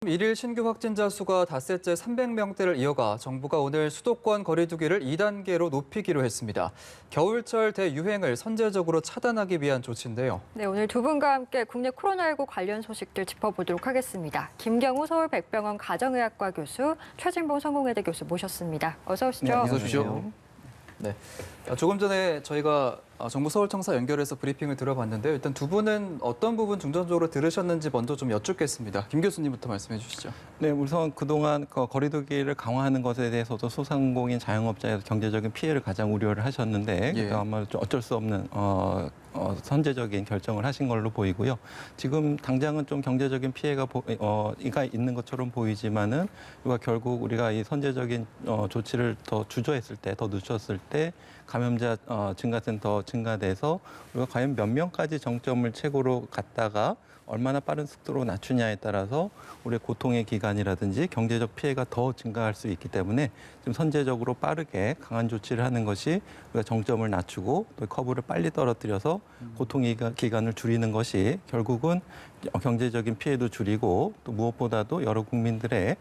1일 신규 확진자 수가 닷새째 300명대를 이어가 정부가 오늘 수도권 거리 두기를 2단계로 높이기로 했습니다. 겨울철 대유행을 선제적으로 차단하기 위한 조치인데요. 네, 오늘 두 분과 함께 국내 코로나19 관련 소식들 짚어보도록 하겠습니다. 김경우 서울백병원 가정의학과 교수, 최진봉 성공회대 교수 모셨습니다. 어서 오시죠. 네, 어서 오십시오. 네, 조금 전에 저희가 정부 서울청사 연결해서 브리핑을 들어봤는데요. 일단 두 분은 어떤 부분 중점적으로 들으셨는지 먼저 좀 여쭙겠습니다. 김 교수님부터 말씀해 주시죠. 네, 우선 그동안 거리두기를 강화하는 것에 대해서도 소상공인 자영업자의 경제적인 피해를 가장 우려를 하셨는데 예. 아마 좀 어쩔 수 없는 선제적인 결정을 하신 걸로 보이고요. 지금 당장은 좀 경제적인 피해가 있는 것처럼 보이지만은 결국 우리가 이 선제적인 조치를 더 주저했을 때, 더 늦췄을 때 감염자 증가세는 더 증가돼서 우리가 과연 몇 명까지 정점을 최고로 갔다가 얼마나 빠른 속도로 낮추냐에 따라서 우리의 고통의 기간이라든지 경제적 피해가 더 증가할 수 있기 때문에 좀 선제적으로 빠르게 강한 조치를 하는 것이 우리가 정점을 낮추고 또 커브를 빨리 떨어뜨려서 고통의 기간을 줄이는 것이 결국은 경제적인 피해도 줄이고 또 무엇보다도 여러 국민들의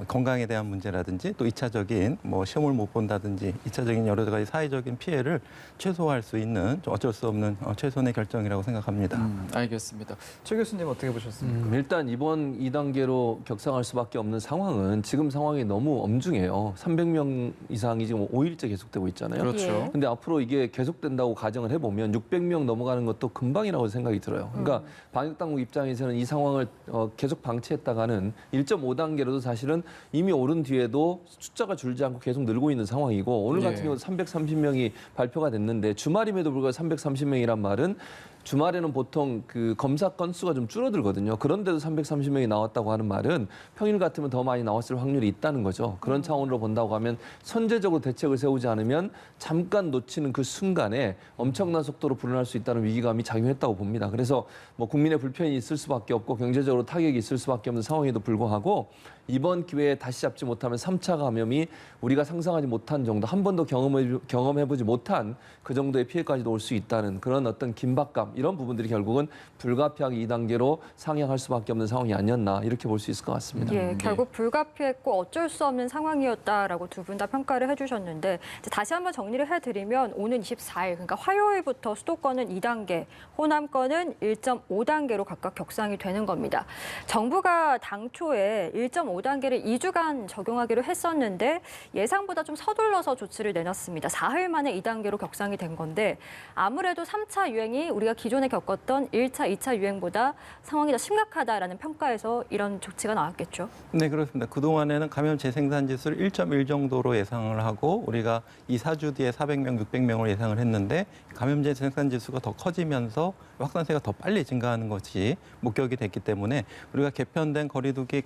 건강에 대한 문제라든지 또 2차적인 시험을 못 본다든지 2차적인 여러 가지 사회적인 피해를 최소화할 수 있는 좀 어쩔 수 없는 최선의 결정이라고 생각합니다. 알겠습니다. 최 교수님 어떻게 보셨습니까? 일단 이번 2단계로 격상할 수밖에 없는 상황은 지금 상황이 너무 엄중해요. 300명 이상이 지금 5일째 계속되고 있잖아요. 그렇죠. 근데 앞으로 이게 계속된다고 가정을 해보면 600명 넘어가는 것도 금방이라고 생각이 들어요. 그러니까 방역당국 입장에서는 이 상황을 계속 방치했다가는 1.5단계로도 사실은 이미 오른 뒤에도 숫자가 줄지 않고 계속 늘고 있는 상황이고 오늘 같은 경우도 330명이 발표가 됐는데 주말임에도 불구하고 330명이란 말은 주말에는 보통 그 검사 건수가 좀 줄어들거든요. 그런데도 330명이 나왔다고 하는 말은 평일 같으면 더 많이 나왔을 확률이 있다는 거죠. 그런 차원으로 본다고 하면 선제적으로 대책을 세우지 않으면 잠깐 놓치는 그 순간에 엄청난 속도로 불어날 수 있다는 위기감이 작용했다고 봅니다. 그래서 국민의 불편이 있을 수밖에 없고 경제적으로 타격이 있을 수밖에 없는 상황에도 불구하고 이번 기회에 다시 잡지 못하면 3차 감염이 우리가 상상하지 못한 정도, 한 번도 경험해보지 못한 그 정도의 피해까지도 올 수 있다는 그런 어떤 긴박감, 이런 부분들이 결국은 불가피하게 2단계로 상향할 수밖에 없는 상황이 아니었나 이렇게 볼 수 있을 것 같습니다. 예, 결국 불가피했고 어쩔 수 없는 상황이었다라고 두 분 다 평가를 해주셨는데 이제 다시 한번 정리를 해드리면 오는 24일, 그러니까 화요일부터 수도권은 2단계, 호남권은 1.5단계로 각각 격상이 되는 겁니다. 정부가 당초에 1.5단계를 2주간 적용하기로 했었는데 예상보다 좀 서둘러서 조치를 내놨습니다. 4일 만에 2단계로 격상이 된 건데 아무래도 3차 유행이 우리가 기존에 겪었던 1차, 2차 유행보다 상황이 더 심각하다라는 평가에서 이런 조치가 나왔겠죠. 네, 그렇습니다. 그동안에는 감염 재생산 지수를 1.1 정도로 예상을 하고 우리가 2, 4주 뒤에 400명, 600명을 예상을 했는데 감염 재생산 지수가 더 커지면서 확산세가 더 빨리 증가하는 것이 목격이 됐기 때문에 우리가 개편된 거리두기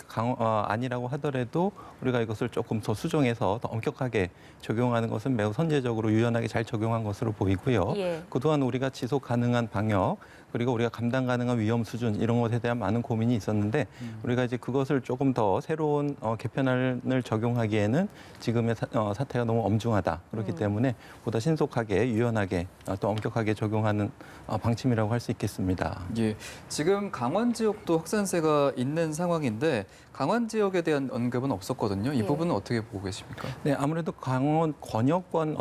아니라고 하더라도 우리가 이것을 조금 더 수정해서 더 엄격하게 적용하는 것은 매우 선제적으로 유연하게 잘 적용한 것으로 보이고요. 예. 그동안 우리가 지속 가능한 방역 그리고 우리가 감당 가능한 위험 수준 이런 것에 대한 많은 고민이 있었는데 우리가 이제 그것을 조금 더 새로운 개편안을 적용하기에는 지금의 사태가 너무 엄중하다. 그렇기 때문에 보다 신속하게 유연하게 또 엄격하게 적용하는 방침이라고 할 수 있겠습니다. 예, 지금 강원 지역도 확산세가 있는 상황인데 강원 지역에 대한 언급은 없었거든요. 이 부분은 어떻게 보고 계십니까? 네, 아무래도 강원 권역권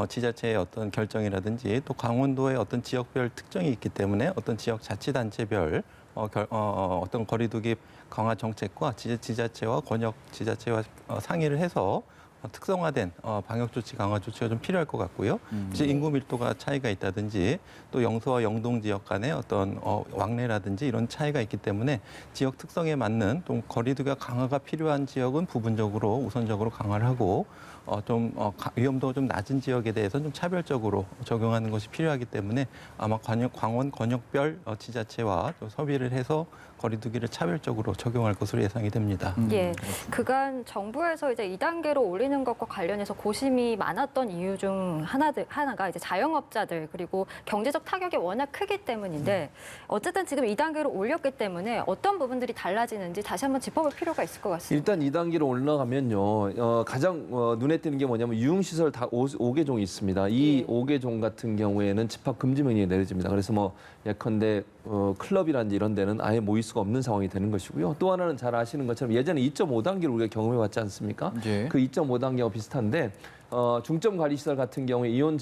지자체의 어떤 결정이라든지 또 강원도의 어떤 지역별 특정이 있기 때문에 어떤 지역 자치단체별 어떤 거리두기 강화 정책과 지자체와 권역 지자체와 상의를 해서 특성화된 방역 조치 강화 조치가 좀 필요할 것 같고요. 이제 인구 밀도가 차이가 있다든지 또 영서와 영동 지역 간의 어떤 왕래라든지 이런 차이가 있기 때문에 지역 특성에 맞는 좀 거리두기가 강화가 필요한 지역은 부분적으로 우선적으로 강화를 하고 위험도가 좀 낮은 지역에 대해서는 좀 차별적으로 적용하는 것이 필요하기 때문에 아마 강원 권역별 지자체와 또 협의를 해서 거리두기를 차별적으로 적용할 것으로 예상이 됩니다. 예, 그간 정부에서 이제 2단계로 올리는 것과 관련해서 고심이 많았던 이유 중 하나가 이제 자영업자들 그리고 경제적 타격이 워낙 크기 때문인데 어쨌든 지금 2단계로 올렸기 때문에 어떤 부분들이 달라지는지 다시 한번 짚어볼 필요가 있을 것 같습니다. 일단 2단계로 올라가면요. 가장 눈에 띄는 게 뭐냐면 유흥시설 다 5개종이 있습니다. 이 5개종 같은 경우에는 집합 금지 명령이 내려집니다. 그래서 예컨대 클럽이라든지 이런 데는 아예 모일 수가 없는 상황이 되는 것이고요. 또 하나는 잘 아시는 것처럼 예전에 2.5단계를 우리가 경험해왔지 않습니까? 예. 그 2.5단계와 비슷한데 중점 관리 시설 같은 경우에 이용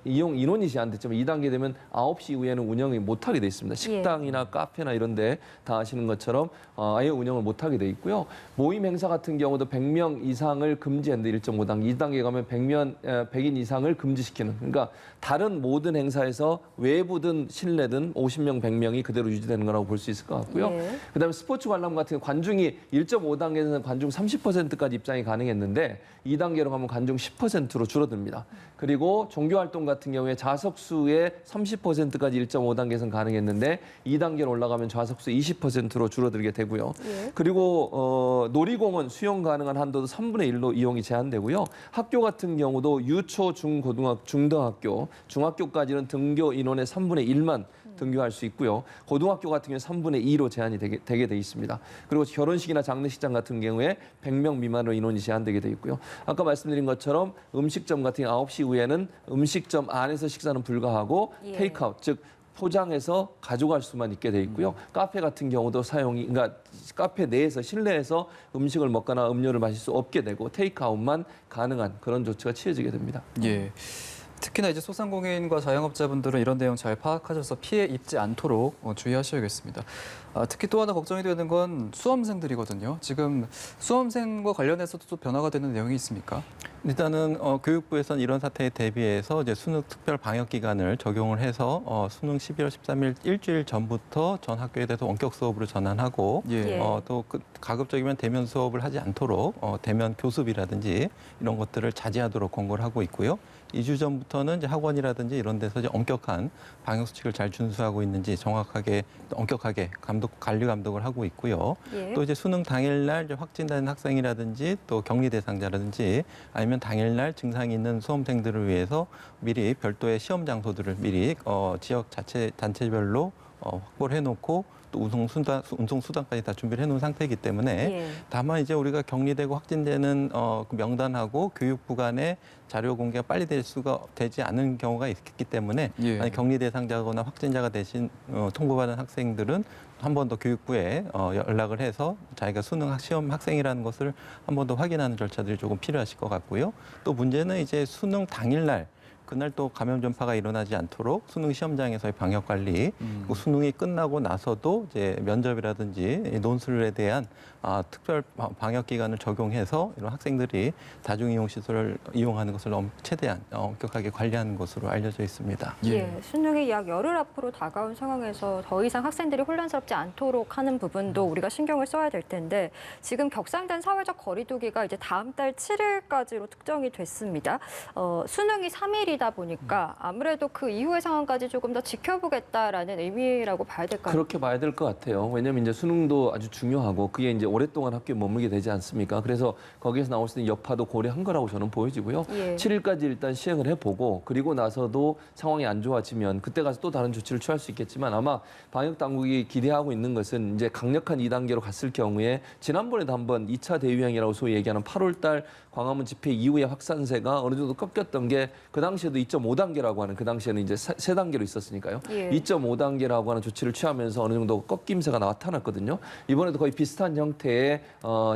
인원이 제한됐지만 2단계 되면 9시 이후에는 운영이 못하게 돼 있습니다. 식당이나 카페나 이런 데 다 아시는 것처럼 아예 운영을 못하게 돼 있고요. 모임 행사 같은 경우도 100명 이상을 금지했는데 1.5단계, 2단계 가면 100인 이상을 금지시키는. 그러니까 다른 모든 행사에서 외부든 실내든 50명, 100명이 그대로 유지되는 거라고 볼 수 있을 것 같고요. 예. 그다음에 스포츠 관람 같은 경우 관중이 1.5단계에서는 관중 30%까지 입장이 가능했는데 2단계로 가면 관중 10%로 줄어듭니다. 그리고 종교활동 같은 경우에 좌석수의 30%까지 1.5단계에서는 가능했는데 2단계로 올라가면 좌석수 20%로 줄어들게 되고요. 예. 그리고 놀이공원 수용 가능한 한도도 3분의 1로 이용이 제한되고요. 학교 같은 경우도 유초, 중, 중등학교, 중학교까지는 등교 인원의 3분의 1만 등교할 수 있고요. 고등학교 같은 경우는 3분의 2로 제한이 되게 돼 있습니다. 그리고 결혼식이나 장례식장 같은 경우에 100명 미만으로 인원이 제한되게 돼 있고요. 아까 말씀드린 것처럼 음식점 같은 경우 9시 이후에는 음식점 안에서 식사는 불가하고 예. 테이크아웃, 즉 포장해서 가져갈 수만 있게 돼 있고요. 카페 같은 경우도 그러니까 카페 내에서 실내에서 음식을 먹거나 음료를 마실 수 없게 되고 테이크아웃만 가능한 그런 조치가 취해지게 됩니다. 예. 특히나 이제 소상공인과 자영업자분들은 이런 내용 잘 파악하셔서 피해 입지 않도록 주의하셔야겠습니다. 특히 또 하나 걱정이 되는 건 수험생들이거든요. 지금 수험생과 관련해서도 또 변화가 되는 내용이 있습니까? 일단은 교육부에서는 이런 사태에 대비해서 이제 수능 특별 방역 기간을 적용을 해서 수능 11월 13일 일주일 전부터 전 학교에 대해서 원격 수업으로 전환하고 예. 또 가급적이면 대면 수업을 하지 않도록 대면 교습이라든지 이런 것들을 자제하도록 권고를 하고 있고요. 2주 전부터는 이제 학원이라든지 이런 데서 이제 엄격한 방역 수칙을 잘 준수하고 있는지 정확하게 엄격하게 관리 감독을 하고 있고요. 예. 또 이제 수능 당일날 이제 확진된 학생이라든지 또 격리 대상자라든지 아니면 당일날 증상이 있는 수험생들을 위해서 미리 별도의 시험 장소들을 미리 지역 자체 단체별로 확보를 해놓고 또 운송 수단까지 다 준비를 해놓은 상태이기 때문에 예. 다만 이제 우리가 격리되고 확진되는 그 명단하고 교육부 간의 자료 공개가 빨리 되지 않은 경우가 있기 때문에 예. 만약 격리 대상자거나 확진자가 대신 통보받은 학생들은 한 번 더 교육부에 연락을 해서 자기가 시험 학생이라는 것을 한 번 더 확인하는 절차들이 조금 필요하실 것 같고요. 또 문제는 이제 수능 당일날 그날 또 감염 전파가 일어나지 않도록 수능 시험장에서의 방역 관리, 그 수능이 끝나고 나서도 이제 면접이라든지 논술에 대한 특별 방역 기간을 적용해서 이런 학생들이 다중 이용 시설을 이용하는 것을 최대한 엄격하게 관리하는 것으로 알려져 있습니다. 예. 수능이 약 열흘 앞으로 다가온 상황에서 더 이상 학생들이 혼란스럽지 않도록 하는 부분도 우리가 신경을 써야 될 텐데 지금 격상된 사회적 거리두기가 이제 다음 달 7일까지로 특정이 됐습니다. 수능이 3일이다 보니까 아무래도 그 이후의 상황까지 조금 더 지켜보겠다라는 의미라고 봐야 될까요? 그렇게 봐야 될 것 같아요. 왜냐하면 이제 수능도 아주 중요하고 그게 이제 오랫동안 학교에 머물게 되지 않습니까? 그래서 거기에서 나올 수 있는 여파도 고려한 거라고 저는 보여지고요. 예. 7일까지 일단 시행을 해보고 그리고 나서도 상황이 안 좋아지면 그때 가서 또 다른 조치를 취할 수 있겠지만 아마 방역 당국이 기대하고 있는 것은 이제 강력한 2단계로 갔을 경우에 지난번에도 한번 2차 대유행이라고 소위 얘기하는 8월 달 광화문 집회 이후에 확산세가 어느 정도 꺾였던 게 그 당시에도 2.5단계라고 하는 그 당시에는 이제 세 단계로 있었으니까요. 예. 2.5단계라고 하는 조치를 취하면서 어느 정도 꺾임세가 나타났거든요. 이번에도 거의 비슷한 형태의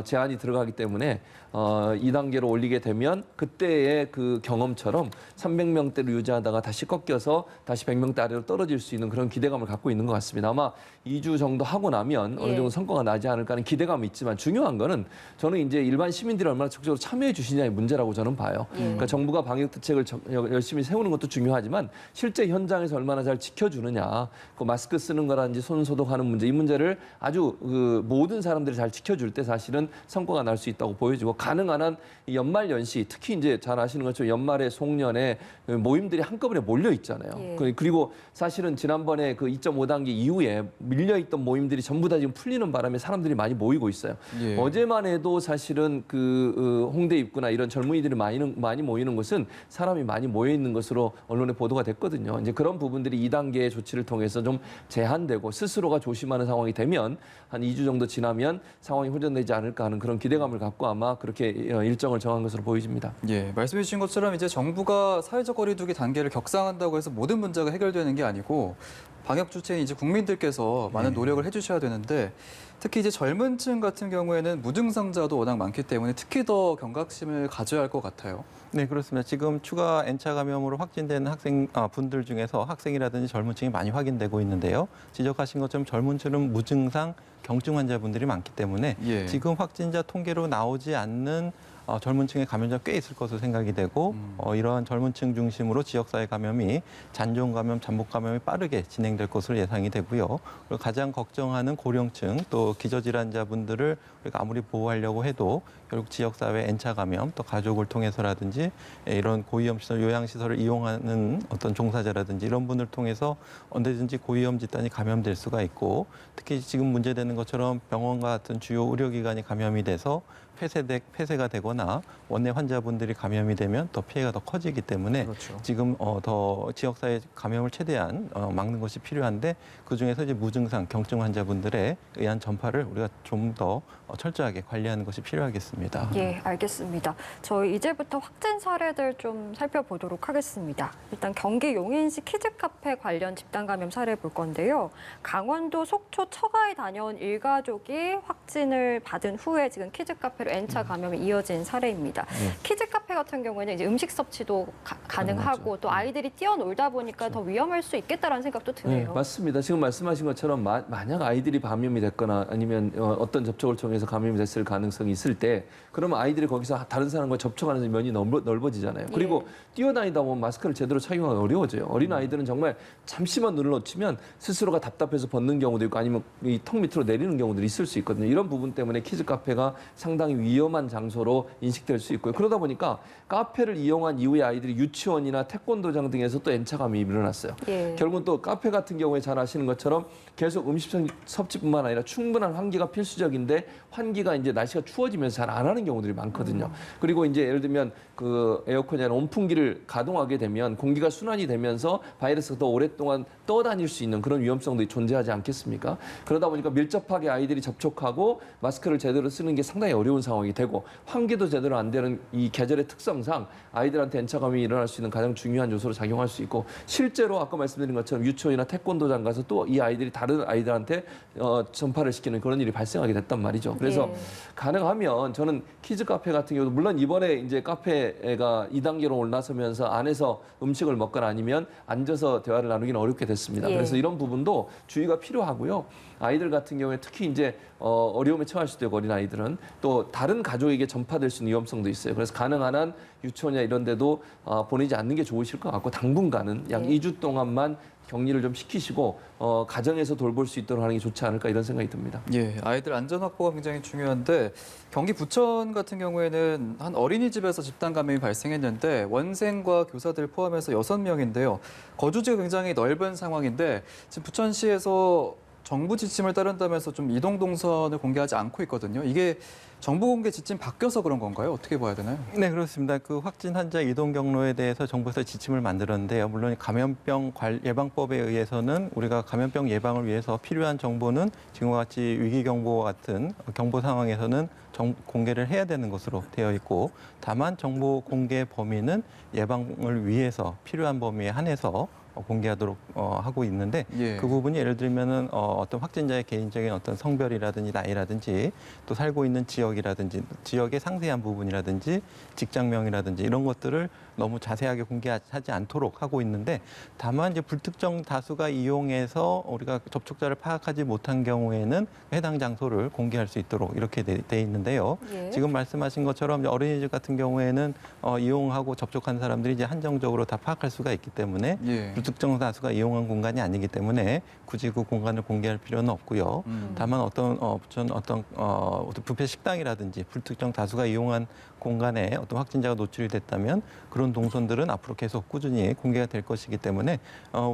제한이 들어가기 때문에 2단계로 올리게 되면 그때의 그 경험처럼 300명대로 유지하다가 다시 꺾여서 다시 100명대 아래로 떨어질 수 있는 그런 기대감을 갖고 있는 것 같습니다. 아마 2주 정도 하고 나면 어느 정도 성과가 나지 않을까 하는 기대감이 있지만 중요한 거는 저는 이제 일반 시민들이 얼마나 적극적으로 참여해 주시냐의 문제라고 저는 봐요. 그러니까 정부가 방역 대책을 열심히 세우는 것도 중요하지만 실제 현장에서 얼마나 잘 지켜주느냐, 그 마스크 쓰는 거라든지 손 소독하는 문제, 이 문제를 아주 그 모든 사람들이 잘 지켜줄 때 사실은 성과가 날 수 있다고 보여지고 가능한 한 이 연말 연시, 특히 이제 잘 아시는 것처럼 연말에 송년에 모임들이 한꺼번에 몰려 있잖아요. 예. 그리고 사실은 지난번에 그 2.5단계 이후에 밀려있던 모임들이 전부 다 지금 풀리는 바람에 사람들이 많이 모이고 있어요. 예. 어제만 해도 사실은 그 홍대 입구나 이런 젊은이들이 많이 모이는 곳은 사람이 많이 모여 있는 것으로 언론에 보도가 됐거든요. 이제 그런 부분들이 2단계의 조치를 통해서 좀 제한되고 스스로가 조심하는 상황이 되면 한 2주 정도 지나면 상황이 호전되지 않을까 하는 그런 기대감을 갖고 아마 그렇게 일정을 정한 것으로 보여집니다. 예, 말씀해 주신 것처럼 이제 정부가 사회적 거리두기 단계를 격상한다고 해서 모든 문제가 해결되는 게 아니고 방역 주체인 이제 국민들께서 많은 노력을 해주셔야 되는데 특히 이제 젊은 층 같은 경우에는 무증상자도 워낙 많기 때문에 특히 더 경각심을 가져야 할 것 같아요. 네, 그렇습니다. 지금 추가 N차 감염으로 확진된 분들 중에서 학생이라든지 젊은 층이 많이 확인되고 있는데요. 지적하신 것처럼 젊은 층은 무증상, 경증 환자분들이 많기 때문에 예. 지금 확진자 통계로 나오지 않는 젊은 층의 감염자 꽤 있을 것으로 생각이 되고 이러한 젊은 층 중심으로 지역사회 감염이 잔존 감염, 잠복 감염이 빠르게 진행될 것으로 예상이 되고요. 그리고 가장 걱정하는 고령층 또 기저질환자분들을 우리가 아무리 보호하려고 해도 결국 지역사회 N차 감염 또 가족을 통해서라든지 이런 고위험시설, 요양시설을 이용하는 어떤 종사자라든지 이런 분을 통해서 언제든지 고위험 집단이 감염될 수가 있고 특히 지금 문제되는 것처럼 병원과 같은 주요 의료기관이 감염이 돼서 폐쇄가 되거나 원내 환자분들이 감염이 되면 더 피해가 더 커지기 때문에 그렇죠. 지금 더 지역사회 감염을 최대한 막는 것이 필요한데 그중에서 이제 무증상 경증 환자분들에 의한 전파를 우리가 좀 더 철저하게 관리하는 것이 필요하겠습니다. 예, 알겠습니다. 저희 이제부터 확진 사례들 좀 살펴보도록 하겠습니다. 일단 경기 용인시 키즈카페 관련 집단 감염 사례 볼 건데요. 강원도 속초 처가에 다녀온 일가족이 확진을 받은 후에 지금 키즈카페로 N차 감염이 이어진 사례입니다. 키즈카페 같은 경우에는 이제 음식 섭취도 가능하고 또 아이들이 뛰어놀다 보니까 더 위험할 수 있겠다라는 생각도 네, 드네요. 맞습니다. 지금 말씀하신 것처럼 만약 아이들이 감염이 됐거나 아니면 어떤 접촉을 통해서 감염이 됐을 가능성이 있을 때 그러면 아이들이 거기서 다른 사람과 접촉하는 면이 넓어지잖아요. 그리고 뛰어다니다 보면 마스크를 제대로 착용하기 어려워져요. 어린 아이들은 정말 잠시만 눈을 놓치면 스스로가 답답해서 벗는 경우도 있고 아니면 이 턱 밑으로 내리는 경우들이 있을 수 있거든요. 이런 부분 때문에 키즈 카페가 상당히 위험한 장소로 인식될 수 있고요. 그러다 보니까 카페를 이용한 이후에 아이들이 유치원이나 태권도장 등에서 또 N차 감염이 일어났어요. 예. 결국은 또 카페 같은 경우에 잘 아시는 것처럼 계속 음식 섭취뿐만 아니라 충분한 환기가 필수적인데 환기가 이제 날씨가 추워지면서 잘 안 하는 경우들이 많거든요. 그리고 이제 예를 들면 그 에어컨이 아니라 온풍기를 가동하게 되면 공기가 순환이 되면서 바이러스가 더 오랫동안 떠다닐 수 있는 그런 위험성도 존재하지 않겠습니까? 그러다 보니까 밀접하게 아이들이 접촉하고 마스크를 제대로 쓰는 게 상당히 어려운 상황이 되고 환기도 제대로 안 되는 이 계절의 특성상 아이들한테 N차 감염이 일어날 수 있는 가장 중요한 요소로 작용할 수 있고 실제로 아까 말씀드린 것처럼 유치원이나 태권도장 가서 또 이 아이들이 다른 아이들한테 전파를 시키는 그런 일이 발생하게 됐단 말이죠. 그래서 가능하면 저는 키즈 카페 같은 경우도 물론 이번에 이제 카페가 2단계로 올라서면서 안에서 음식을 먹거나 아니면 앉아서 대화를 나누기는 어렵게 됐습니다. 예. 그래서 이런 부분도 주의가 필요하고요. 아이들 같은 경우에 특히 이제 어려움에 처할 수도 있고 어린 아이들은 또 다른 가족에게 전파될 수 있는 위험성도 있어요. 그래서 가능한 한 유치원이나 이런 데도 보내지 않는 게 좋으실 것 같고 당분간은 약 2주 동안만 격리를 좀 시키시고 가정에서 돌볼 수 있도록 하는 게 좋지 않을까 이런 생각이 듭니다. 예, 아이들 안전 확보가 굉장히 중요한데 경기 부천 같은 경우에는 한 어린이집에서 집단 감염이 발생했는데 원생과 교사들 포함해서 6명인데요. 거주지가 굉장히 넓은 상황인데 지금 부천시에서 정부 지침을 따른다면서 좀 이동 동선을 공개하지 않고 있거든요. 이게 정부 공개 지침 바뀌어서 그런 건가요? 어떻게 봐야 되나요? 네, 그렇습니다. 그 확진 환자 이동 경로에 대해서 정부에서 지침을 만들었는데요. 물론 감염병 예방법에 의해서는 우리가 감염병 예방을 위해서 필요한 정보는 지금과 같이 위기 경보와 같은 경보 상황에서는 공개를 해야 되는 것으로 되어 있고 다만 정보 공개 범위는 예방을 위해서 필요한 범위에 한해서 공개하도록 하고 있는데 예. 그 부분이 예를 들면은 어떤 확진자의 개인적인 어떤 성별이라든지 나이라든지 또 살고 있는 지역이라든지 지역의 상세한 부분이라든지 직장명이라든지 이런 것들을 너무 자세하게 공개하지 않도록 하고 있는데 다만 이제 불특정 다수가 이용해서 우리가 접촉자를 파악하지 못한 경우에는 해당 장소를 공개할 수 있도록 이렇게 돼 있는데요. 예. 지금 말씀하신 것처럼 어린이집 같은 경우에는 이용하고 접촉한 사람들이 이제 한정적으로 다 파악할 수가 있기 때문에 예. 불특정 다수가 이용한 공간이 아니기 때문에 굳이 그 공간을 공개할 필요는 없고요. 다만 어떤 뷔페 식당이라든지 불특정 다수가 이용한 공간에 어떤 확진자가 노출이 됐다면 그런 동선들은 앞으로 계속 꾸준히 공개가 될 것이기 때문에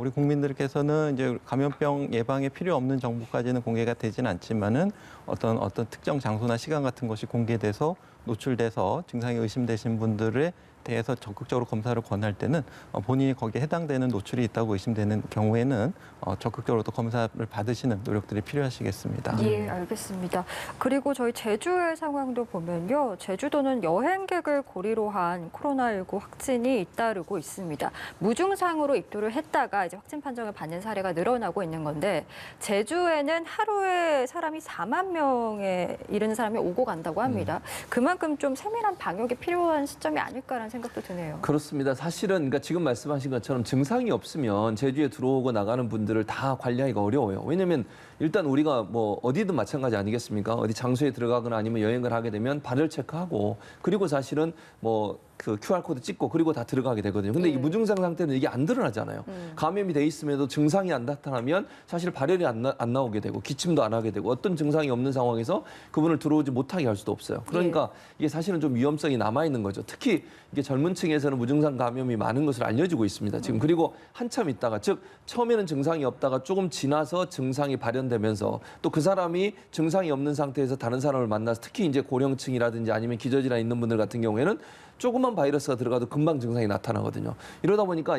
우리 국민들께서는 이제 감염병 예방에 필요 없는 정보까지는 공개가 되진 않지만은 어떤 특정 장소나 시간 같은 것이 공개돼서 노출돼서 증상이 의심되신 분들에 대해서 적극적으로 검사를 권할 때는 본인이 거기에 해당되는 노출이 있다고 의심되는 경우에는 적극적으로 또 검사를 받으시는 노력들이 필요하시겠습니다. 예, 알겠습니다. 그리고 저희 제주의 상황도 보면요. 제주도는 여행객을 고리로 한 코로나19 확진이 잇따르고 있습니다. 무증상으로 입도를 했다가 이제 확진 판정을 받는 사례가 늘어나고 있는 건데 제주에는 하루에 사람이 4만 명에 이르는 사람이 오고 간다고 합니다. 그만큼 좀 세밀한 방역이 필요한 시점이 아닐까라는 생각도 드네요. 그렇습니다. 사실은 그러니까 지금 말씀하신 것처럼 증상이 없으면 제주에 들어오고 나가는 분들을 다 관리하기가 어려워요. 왜냐하면 일단 우리가 뭐 어디든 마찬가지 아니겠습니까? 어디 장소에 들어가거나 아니면 여행을 하게 되면 발열 체크하고 그리고 사실은 뭐 그 QR코드 찍고 그리고 다 들어가게 되거든요. 근데 이 무증상 상태는 이게 안 드러나잖아요. 감염이 돼 있음에도 증상이 안 나타나면 사실 발열이 안 나오게 되고 기침도 안 하게 되고 어떤 증상이 없는 상황에서 그분을 들어오지 못하게 할 수도 없어요. 그러니까 이게 사실은 좀 위험성이 남아 있는 거죠. 특히 이게 젊은 층에서는 무증상 감염이 많은 것으로 알려지고 있습니다. 지금 그리고 한참 있다가 즉 처음에는 증상이 없다가 조금 지나서 증상이 발현되면서 또 그 사람이 증상이 없는 상태에서 다른 사람을 만나서 특히 이제 고령층이라든지 아니면 기저질환 있는 분들 같은 경우에는 조그만 바이러스가 들어가도 금방 증상이 나타나거든요. 이러다 보니까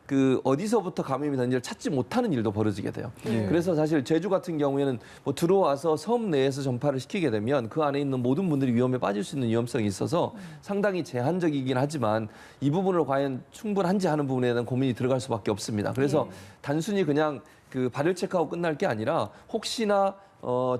그 어디서부터 감염이 된지를 찾지 못하는 일도 벌어지게 돼요. 그래서 사실 제주 같은 경우에는 뭐 들어와서 섬 내에서 전파를 시키게 되면 그 안에 있는 모든 분들이 위험에 빠질 수 있는 위험성이 있어서 상당히 제한적이긴 하지만 이 부분을 과연 충분한지 하는 부분에 대한 고민이 들어갈 수밖에 없습니다. 그래서 단순히 그냥 그 발열 체크하고 끝날 게 아니라 혹시나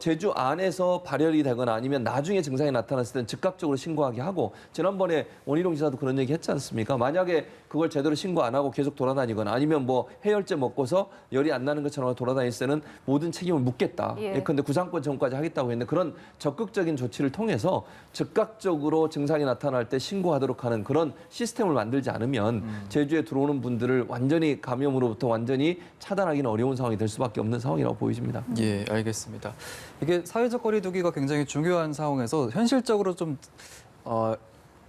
제주 안에서 발열이 되거나 아니면 나중에 증상이 나타났을 때는 즉각적으로 신고하게 하고 지난번에 원희룡 지사도 그런 얘기 했지 않습니까? 만약에 그걸 제대로 신고 안 하고 계속 돌아다니거나 아니면 뭐 해열제 먹고서 열이 안 나는 것처럼 돌아다닐 때는 모든 책임을 묻겠다. 예컨대 구상권 청구까지 하겠다고 했는데 그런 적극적인 조치를 통해서 즉각적으로 증상이 나타날 때 신고하도록 하는 그런 시스템을 만들지 않으면 제주에 들어오는 분들을 완전히 감염으로부터 완전히 차단하기는 어려운 상황이 될 수밖에 없는 상황이라고 보여집니다. 예, 알겠습니다. 이게 사회적 거리두기가 굉장히 중요한 상황에서 현실적으로 좀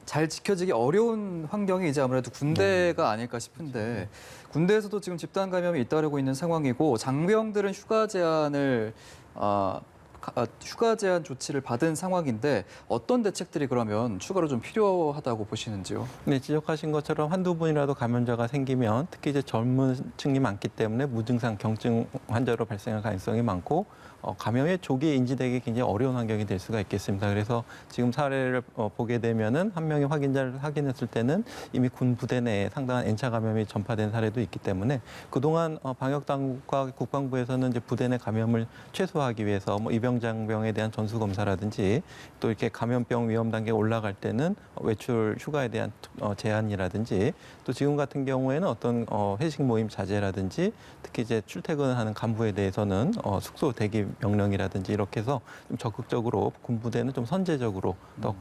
잘 지켜지기 어려운 환경이 이제 아무래도 군대가 아닐까 싶은데 군대에서도 지금 집단 감염이 잇따르고 있는 상황이고 장병들은 휴가 제한 조치를 받은 상황인데 어떤 대책들이 그러면 추가로 좀 필요하다고 보시는지요? 네, 지적하신 것처럼 한두 분이라도 감염자가 생기면 특히 이제 젊은 층이 많기 때문에 무증상 경증 환자로 발생할 가능성이 많고 감염의 조기에 인지되기 굉장히 어려운 환경이 될 수가 있겠습니다. 그래서 지금 사례를 보게 되면은 한 명의 확인자를 확인했을 때는 이미 군 부대 내에 상당한 N차 감염이 전파된 사례도 있기 때문에 그동안 방역 당국과 국방부에서는 이제 부대 내 감염을 최소화하기 위해서 뭐 입영장병에 대한 전수 검사라든지 또 이렇게 감염병 위험 단계에 올라갈 때는 외출 휴가에 대한 제한이라든지 또 지금 같은 경우에는 어떤 회식 모임 자제라든지 특히 이제 출퇴근하는 간부에 대해서는 숙소 대기 명령이라든지 이렇게 해서 좀 적극적으로 군부대는 좀 선제적으로 더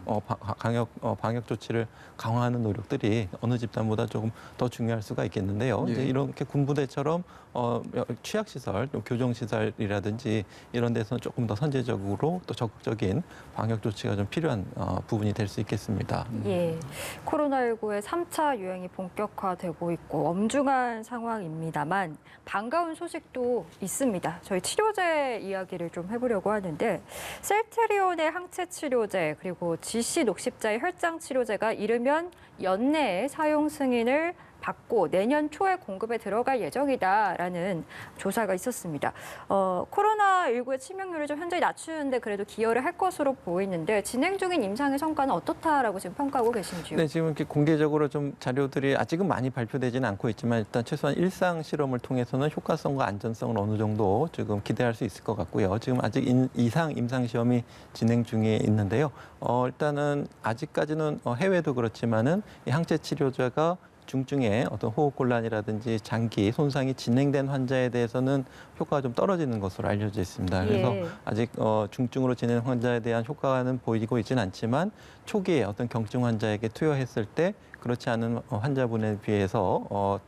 방역 조치를 강화하는 노력들이 어느 집단보다 조금 더 중요할 수가 있겠는데요. 이제 이렇게 군부대처럼 취약시설, 교정시설이라든지 이런 데서는 조금 더 선제적으로 또 적극적인 방역 조치가 좀 필요한 부분이 될 수 있겠습니다. 예, 코로나19의 3차 유행이 본격화되고 있고 엄중한 상황입니다만 반가운 소식도 있습니다. 저희 치료제 이야기를 좀 해보려고 하는데 셀트리온의 항체 치료제 그리고 GC 녹십자의 혈장 치료제가 이르면 연내에 사용 승인을 받고 내년 초에 공급에 들어갈 예정이다라는 조사가 있었습니다. 코로나19의 치명률을 좀 현저히 낮추는데 그래도 기여를 할 것으로 보이는데 진행 중인 임상의 성과는 어떻다라고 지금 평가하고 계신지요? 네, 지금 이렇게 공개적으로 좀 자료들이 아직은 많이 발표되지는 않고 있지만 일단 최소한 일상 실험을 통해서는 효과성과 안전성을 어느 정도 지금 기대할 수 있을 것 같고요. 지금 아직 이상 임상 시험이 진행 중에 있는데요. 일단은 아직까지는 해외도 그렇지만은 이 항체 치료제가 중증의 어떤 호흡곤란이라든지 장기 손상이 진행된 환자에 대해서는 효과가 좀 떨어지는 것으로 알려져 있습니다. 그래서 아직 중증으로 진행 환자에 대한 효과는 보이고 있지는 않지만 초기에 어떤 경증 환자에게 투여했을 때 그렇지 않은 환자분에 비해서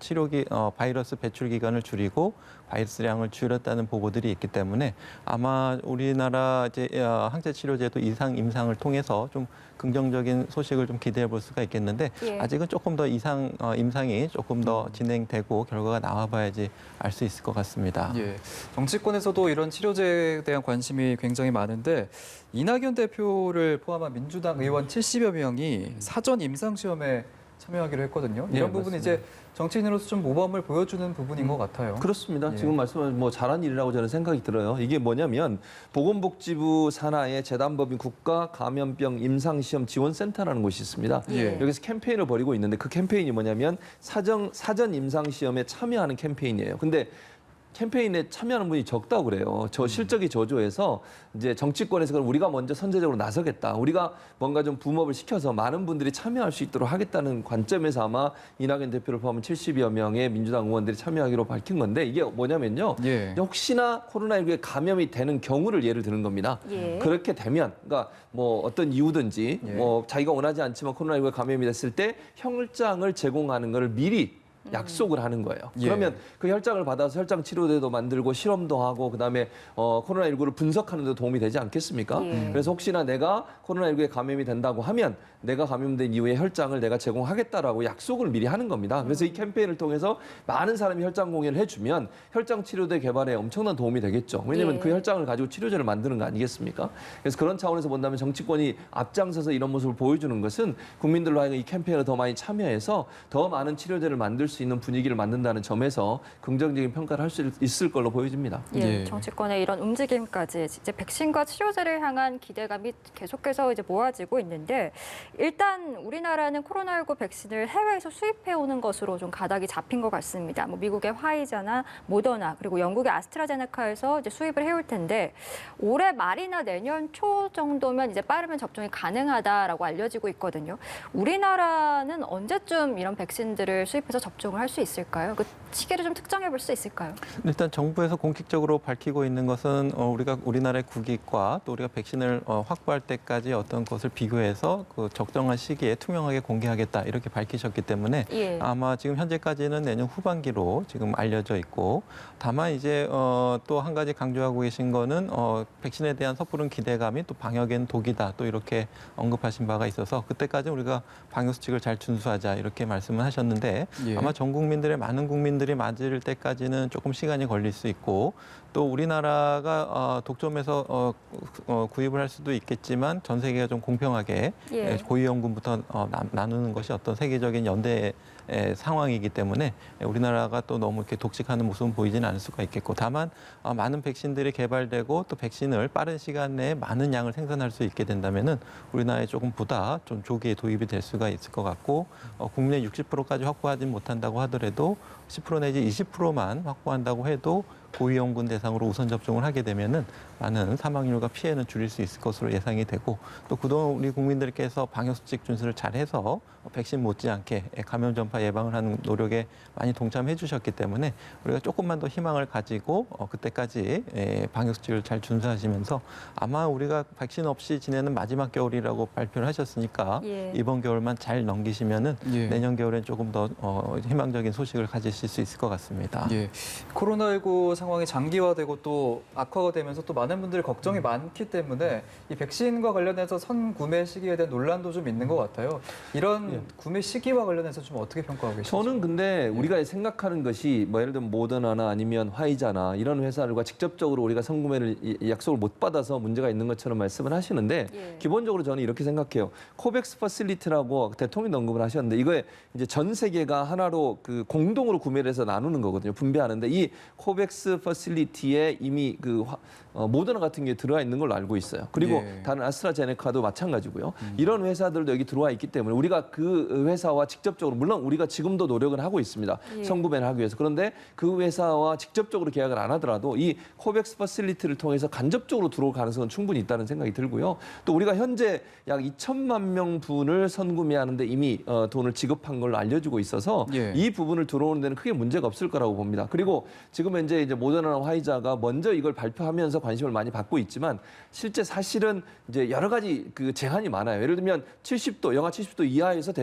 바이러스 배출 기간을 줄이고 바이러스량을 줄였다는 보고들이 있기 때문에 아마 우리나라 이제 항체 치료제도 임상을 통해서 좀 긍정적인 소식을 좀 기대해 볼 수가 있겠는데 예. 아직은 조금 더 임상이 조금 더 진행되고 결과가 나와봐야지 알 수 있을 것 같습니다. 예. 정치권에서도 이런 치료제에 대한 관심이 굉장히 많은데 이낙연 대표를 포함한 민주당 의원 70여 명이 사전 임상 시험에 참여하기로 했거든요. 이런 네, 부분이 맞습니다. 이제 정치인으로서 좀 모범을 보여주는 부분인 것 같아요. 그렇습니다. 예. 지금 말씀하신 뭐 잘한 일이라고 저는 생각이 들어요. 이게 뭐냐면 보건복지부 산하에 재단법인 국가감염병 임상시험 지원센터라는 곳이 있습니다. 예. 여기서 캠페인을 벌이고 있는데 그 캠페인이 뭐냐면 사전 임상시험에 참여하는 캠페인이에요. 근데 캠페인에 참여하는 분이 적다고 그래요. 저 실적이 저조해서 이제 정치권에서 그럼 우리가 먼저 선제적으로 나서겠다. 우리가 뭔가 좀 붐업을 시켜서 많은 분들이 참여할 수 있도록 하겠다는 관점에서 아마 이낙연 대표를 포함한 70여 명의 민주당 의원들이 참여하기로 밝힌 건데 이게 뭐냐면요. 예. 혹시나 코로나19에 감염이 되는 경우를 예를 드는 겁니다. 예. 그렇게 되면 그러니까 뭐 어떤 이유든지 예. 뭐 자기가 원하지 않지만 코로나19에 감염이 됐을 때 혈장을 제공하는 것을 미리 약속을 하는 거예요. 예. 그러면 그 혈장을 받아서 혈장 치료제도 만들고 실험도 하고 그다음에 코로나19를 분석하는 데 도움이 되지 않겠습니까? 예. 그래서 혹시나 내가 코로나19에 감염이 된다고 하면 내가 감염된 이후에 혈장을 내가 제공하겠다라고 약속을 미리 하는 겁니다. 그래서 이 캠페인을 통해서 많은 사람이 혈장 공유를 해주면 혈장 치료제 개발에 엄청난 도움이 되겠죠. 왜냐하면 예. 그 혈장을 가지고 치료제를 만드는 거 아니겠습니까? 그래서 그런 차원에서 본다면 정치권이 앞장서서 이런 모습을 보여주는 것은 국민들로 하여금 이 캠페인에 더 많이 참여해서 더 많은 치료제를 만들 수 있는 분위기를 만든다는 점에서 긍정적인 평가를 할 수 있을 걸로 보여집니다. 예, 예. 정치권의 이런 움직임까지 이제 백신과 치료제를 향한 기대감이 계속해서 이제 모아지고 있는데 일단 우리나라는 코로나19 백신을 해외에서 수입해 오는 것으로 좀 가닥이 잡힌 것 같습니다. 뭐 미국의 화이자나 모더나 그리고 영국의 아스트라제네카에서 이제 수입을 해올 텐데 올해 말이나 내년 초 정도면 이제 빠르면 접종이 가능하다라고 알려지고 있거든요. 우리나라는 언제쯤 이런 백신들을 수입해서 접종을 할 수 있을까요? 그 시기를 좀 특정해 볼 수 있을까요? 일단 정부에서 공식적으로 밝히고 있는 것은 우리나라의 국익과 또 우리가 백신을 확보할 때까지 어떤 것을 비교해서 그 적정한 시기에 투명하게 공개하겠다 이렇게 밝히셨기 때문에 예. 아마 지금 현재까지는 내년 후반기로 지금 알려져 있고 다만 이제 또 한 가지 강조하고 계신 거는 백신에 대한 섣부른 기대감이 또 방역엔 독이다 또 이렇게 언급하신 바가 있어서 그때까지 우리가 방역 수칙을 잘 준수하자 이렇게 말씀을 하셨는데 예. 아마 전 국민들의 많은 국민들이 맞을 때까지는 조금 시간이 걸릴 수 있고 또 우리나라가 독점해서 구입을 할 수도 있겠지만 전 세계가 좀 공평하게 예. 고위험군부터 나누는 것이 어떤 세계적인 연대 상황이기 때문에 우리나라가 또 너무 이렇게 독식하는 모습은 보이지는 않을 수가 있겠고 다만 많은 백신들이 개발되고 또 백신을 빠른 시간 내에 많은 양을 생산할 수 있게 된다면은 우리나라에 조금보다 좀 조기에 도입이 될 수가 있을 것 같고 국민의 60%까지 확보하지 못한다고 하더라도 10% 내지 20%만 확보한다고 해도 고위험군 대상으로 우선 접종을 하게 되면은 많은 사망률과 피해는 줄일 수 있을 것으로 예상이 되고 또 그동안 우리 국민들께서 방역수칙 준수를 잘해서 백신 못지않게 감염 전파 예방을 하는 노력에 많이 동참해 주셨기 때문에 우리가 조금만 더 희망을 가지고 그때까지 방역수칙을 잘 준수하시면서 아마 우리가 백신 없이 지내는 마지막 겨울이라고 발표를 하셨으니까 예. 이번 겨울만 잘 넘기시면은 예. 내년 겨울엔 조금 더 희망적인 소식을 가지실 수 있을 것 같습니다. 예. 코로나19 상황이 장기화되고 또 악화가 되면서 또 많은 분들이 걱정이 많기 때문에 이 백신과 관련해서 선구매 시기에 대한 논란도 좀 있는 것 같아요. 이런 구매 시기와 관련해서 좀 어떻게 평가하고 계시죠? 저는 근데 우리가 생각하는 것이 뭐 예를 들면 모더나나 아니면 화이자나 이런 회사들과 직접적으로 우리가 선구매를 약속을 못 받아서 문제가 있는 것처럼 말씀을 하시는데 예. 기본적으로 저는 이렇게 생각해요. 코백스 퍼실리티라고 대통령도 언급을 하셨는데 이거에 이제 전 세계가 하나로 그 공동으로 구매를 해서 나누는 거거든요. 분배하는데 이 코백스 퍼실리티에 이미 그 모더나 같은 게 들어와 있는 걸로 알고 있어요. 그리고 예. 다른 아스트라제네카도 마찬가지고요. 이런 회사들도 여기 들어와 있기 때문에 우리가 그 회사와 직접적으로 물론 우리가 지금도 노력은 하고 있습니다. 예. 선구매를 하기 위해서. 그런데 그 회사와 직접적으로 계약을 안 하더라도 이 코백스 퍼실리티를 통해서 간접적으로 들어올 가능성은 충분히 있다는 생각이 들고요. 또 우리가 현재 약 2천만 명 분을 선구매하는데 이미 돈을 지급한 걸로 알려지고 있어서 예. 이 부분을 들어오는 데는 크게 문제가 없을 거라고 봅니다. 그리고 지금 현재 이제 모더나나 화이자가 먼저 이걸 발표하면서 관심을 관심을 많이 받고 있지만 실제 사실은 이제 여러 가지 그 제한이 많아요. 예를 들면 70도, 영하 70도 이하에서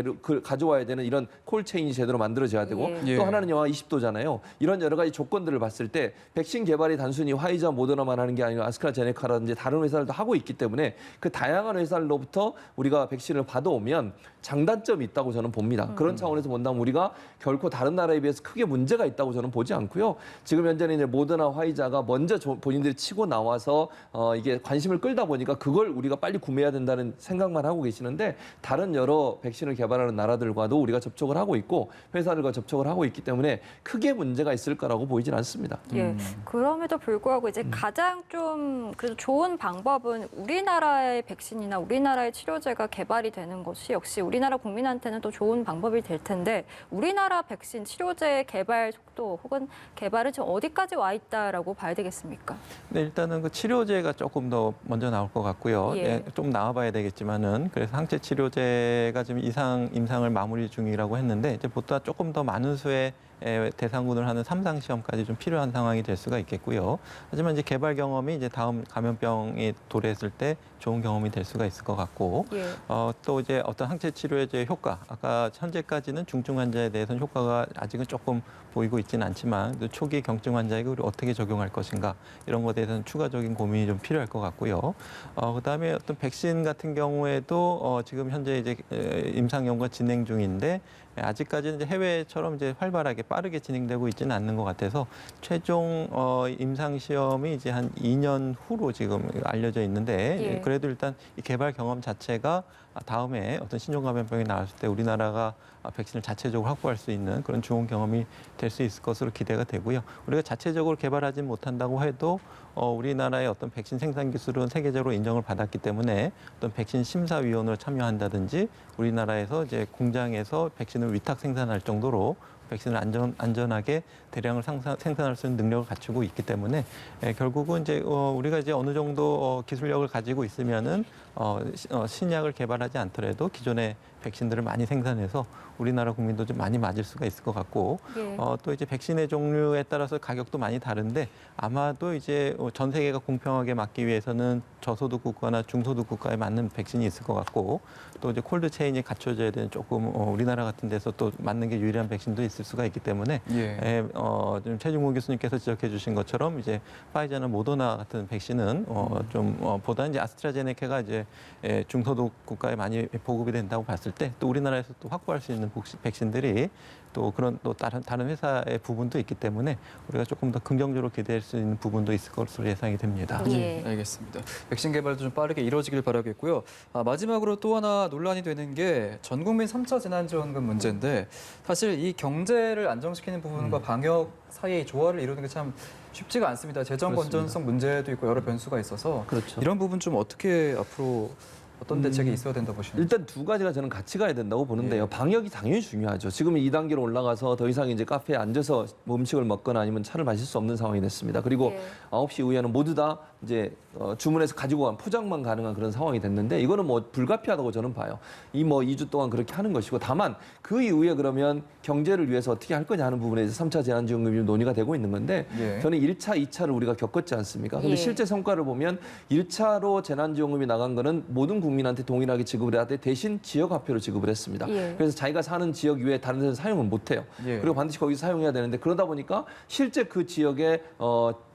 가져와야 되는 이런 콜체인이 제대로 만들어져야 되고 예. 또 하나는 영하 20도잖아요. 이런 여러 가지 조건들을 봤을 때 백신 개발이 단순히 화이자, 모더나만 하는 게 아니라 아스트라제네카라든지 다른 회사들도 하고 있기 때문에 그 다양한 회사로부터 우리가 백신을 받아오면 장단점이 있다고 저는 봅니다. 그런 차원에서 본다면 우리가 결코 다른 나라에 비해서 크게 문제가 있다고 저는 보지 않고요. 지금 현재는 이제 모더나, 화이자가 먼저 본인들이 치고 나와서 이게 관심을 끌다 보니까 그걸 우리가 빨리 구매해야 된다는 생각만 하고 계시는데 다른 여러 백신을 개발하는 나라들과도 우리가 접촉을 하고 있고 회사들과 접촉을 하고 있기 때문에 크게 문제가 있을 거라고 보이진 않습니다. 예. 그럼에도 불구하고 이제 가장 좀 그래도 좋은 방법은 우리나라의 백신이나 우리나라의 치료제가 개발이 되는 것이 역시 우리나라 국민한테는 또 좋은 방법이 될 텐데 우리나라 백신 치료제 개발 속도 혹은 개발은 지금 어디까지 와 있다라고 봐야 되겠습니까? 네, 일단은 그 치료제가 조금 더 먼저 나올 것 같고요. 예. 네, 좀 나와봐야 되겠지만은 그래서 항체 치료제가 지금 임상을 마무리 중이라고 했는데 이제 보다 조금 더 많은 수의 대상군을 하는 3상 시험까지 좀 필요한 상황이 될 수가 있겠고요. 하지만 이제 개발 경험이 이제 다음 감염병이 도래했을 때 좋은 경험이 될 수가 있을 것 같고, 예. 또 이제 어떤 항체 치료제의 효과, 아까 현재까지는 중증 환자에 대해서는 효과가 아직은 조금 보이고 있지는 않지만 또 초기 경증 환자에게 우리 어떻게 적용할 것인가 이런 것에 대해서는 추가적인 고민이 좀 필요할 것 같고요. 그다음에 어떤 백신 같은 경우에도 지금 현재 이제 임상 연구가 진행 중인데 아직까지는 이제 해외처럼 이제 활발하게 빠르게 진행되고 있지는 않는 것 같아서 최종 임상 시험이 이제 한 2년 후로 지금 알려져 있는데 예. 그래도 일단 이 개발 경험 자체가 다음에 어떤 신종 감염병이 나왔을 때 우리나라가 백신을 자체적으로 확보할 수 있는 그런 좋은 경험이 될 수 있을 것으로 기대가 되고요. 우리가 자체적으로 개발하지 못한다고 해도 우리나라의 어떤 백신 생산 기술은 세계적으로 인정을 받았기 때문에 어떤 백신 심사위원으로 참여한다든지 우리나라에서 이제 공장에서 백신을 위탁 생산할 정도로 백신을 안전하게 대량을 생산할 수 있는 능력을 갖추고 있기 때문에 결국은 이제 우리가 이제 어느 정도 기술력을 가지고 있으면은 신약을 개발하지 않더라도 기존의 백신들을 많이 생산해서 우리나라 국민도 좀 많이 맞을 수가 있을 것 같고 예. 또 이제 백신의 종류에 따라서 가격도 많이 다른데 아마도 이제 전 세계가 공평하게 맞기 위해서는 저소득 국가나 중소득 국가에 맞는 백신이 있을 것 같고 또 이제 콜드 체인이 갖춰져야 되는 조금 우리나라 같은 데서 또 맞는 게 유일한 백신도 있을 수가 있기 때문에 예. 지금 최중호 교수님께서 지적해 주신 것처럼 이제 파이자나 모더나 같은 백신은 보다 이제 아스트라제네카가 이제 중소득 국가에 많이 보급이 된다고 봤을 때 또 우리나라에서 또 확보할 수 있는 백신들이 또 그런 또 다른 회사의 부분도 있기 때문에 우리가 조금 더 긍정적으로 기대할 수 있는 부분도 있을 것으로 예상이 됩니다. 예. 알겠습니다. 백신 개발도 좀 빠르게 이루어지길 바라겠고요. 마지막으로 또 하나 논란이 되는 게 전 국민 3차 재난지원금 문제인데 사실 이 경제를 안정시키는 부분과 방역 사이의 조화를 이루는 게 참 쉽지가 않습니다. 재정 그렇습니다. 건전성 문제도 있고 여러 변수가 있어서 그렇죠. 이런 부분 좀 어떻게 앞으로 어떤 대책이 있어야 된다 보시나요? 일단 두 가지가 저는 같이 가야 된다고 보는데요. 방역이 당연히 중요하죠. 지금 2단계로 올라가서 더 이상 이제 카페에 앉아서 뭐 음식을 먹거나 아니면 차를 마실 수 없는 상황이 됐습니다. 그리고 예. 9시 이후에는 모두 다 이제 주문해서 가지고 간 포장만 가능한 그런 상황이 됐는데 이거는 뭐 불가피하다고 저는 봐요. 이 뭐 2주 동안 그렇게 하는 것이고 다만 그 이후에 그러면 경제를 위해서 어떻게 할 거냐 하는 부분에 대해서 3차 재난지원금이 좀 논의가 되고 있는 건데 예. 저는 1차, 2차를 우리가 겪었지 않습니까? 근데 예. 실제 성과를 보면 1차로 재난지원금이 나간 거는 모든 국민한테 동일하게 지급을 해야 돼 대신 지역화표로 지급을 했습니다. 예. 그래서 자기가 사는 지역 이외에 다른 데서 사용은 못해요. 예. 그리고 반드시 거기서 사용해야 되는데 그러다 보니까 실제 그 지역의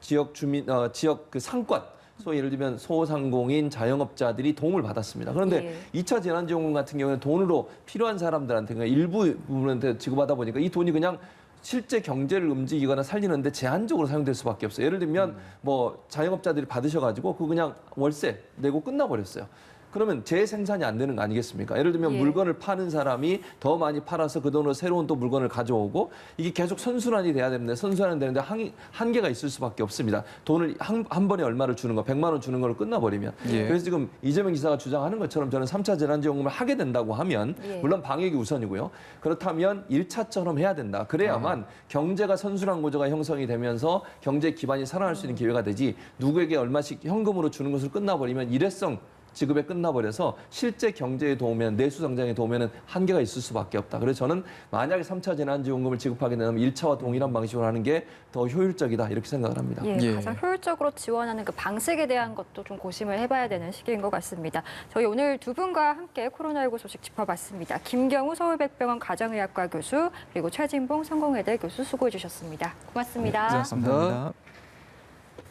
지역 그 상권 소위 예를 들면 소상공인 자영업자들이 도움을 받았습니다. 그런데 2차 재난지원금 같은 경우는 돈으로 필요한 사람들한테 그냥 일부 부분한테 지급하다 보니까 이 돈이 그냥 실제 경제를 움직이거나 살리는데 제한적으로 사용될 수밖에 없어요. 예를 들면 뭐 자영업자들이 받으셔가지고 그 그냥 월세 내고 끝나버렸어요. 그러면 재생산이 안 되는 거 아니겠습니까? 예를 들면 예. 물건을 파는 사람이 더 많이 팔아서 그 돈으로 새로운 또 물건을 가져오고 이게 계속 선순환이 돼야 되는데 선순환이 되는데 한계가 있을 수밖에 없습니다. 돈을 한 번에 얼마를 주는 거, 100만 원 주는 걸로 끝나버리면. 예. 그래서 지금 이재명 지사가 주장하는 것처럼 저는 3차 재난지원금을 하게 된다고 하면 예. 물론 방역이 우선이고요. 그렇다면 1차처럼 해야 된다. 그래야만 경제가 선순환 구조가 형성이 되면서 경제 기반이 살아날 수 있는 기회가 되지 누구에게 얼마씩 현금으로 주는 것으로 끝나버리면 일회성 지급에 끝나버려서 실제 경제에 도우면 내수 성장에 도우면 한계가 있을 수밖에 없다. 그래서 저는 만약에 3차 재난지원금을 지급하게 되면 1차와 동일한 방식으로 하는 게 더 효율적이다 이렇게 생각을 합니다. 예, 예. 가장 효율적으로 지원하는 그 방식에 대한 것도 좀 고심을 해봐야 되는 시기인 것 같습니다. 저희 오늘 두 분과 함께 코로나19 소식 짚어봤습니다. 김경우 서울백병원 가정의학과 교수 그리고 최진봉 성공회대 교수 수고해 주셨습니다. 고맙습니다. 고맙습니다. 감사합니다.